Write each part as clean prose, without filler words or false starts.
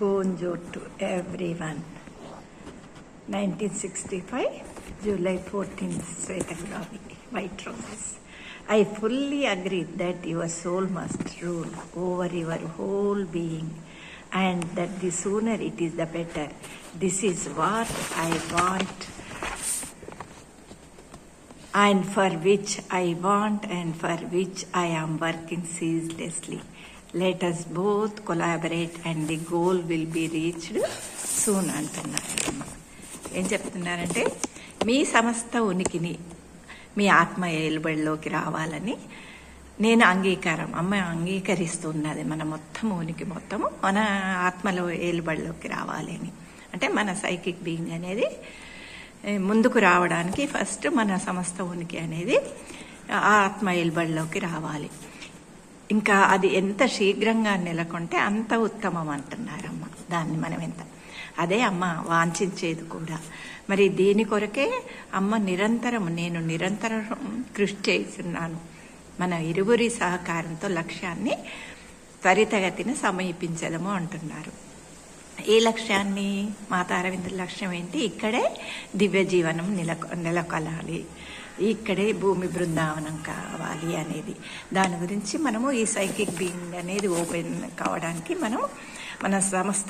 Bonjour to everyone. 1965, July 14th, Svetaguravi, White Roses. I fully agree that your soul must rule over your whole being, and that the sooner it is the better. This is what I want, and for which I want, and for which I am working ceaselessly. Let us both collaborate and the goal will be reached soon అంటున్నారు. ఏం చెప్తున్నారంటే మీ సమస్త ఉనికిని మీ ఆత్మ ఏలుబడిలోకి రావాలని నేను అమ్మ అంగీకరిస్తున్నది. మన మొత్తం ఉనికి మొత్తము మన ఆత్మలో ఏలుబడిలోకి రావాలి అని. అంటే మన సైకిక్ బీయింగ్ అనేది ముందుకు రావడానికి ఫస్ట్ మన సమస్త ఉనికి అనేది ఆత్మ ఏలుబడిలోకి రావాలి. ఇంకా అది ఎంత శీఘ్రంగా నెలకొంటే అంత ఉత్తమం అంటున్నారమ్మ. దాన్ని మనం అదే అమ్మ వాంఛించేది కూడా. మరి దీని కొరకే అమ్మ నేను నిరంతరం కృషి చేస్తున్నాను. మన ఇరువురి సహకారంతో లక్ష్యాన్ని త్వరితగతిన సమీపించదము అంటున్నారు. ఈ లక్ష్యాన్ని మాతా అరవిందుల లక్ష్యం ఏంటి? ఇక్కడే దివ్య జీవనం నెలకొలాలి, ఇక్కడే భూమి బృందావనం కావాలి అనేది. దాని గురించి మనము ఈ సైకిక్ బీయింగ్ అనేది ఓపెన్ కావడానికి మనం మన సమస్త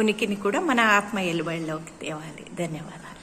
ఉనికిని కూడా మన ఆత్మ ఎలుబడిలోకి తేవాలి. ధన్యవాదాలు.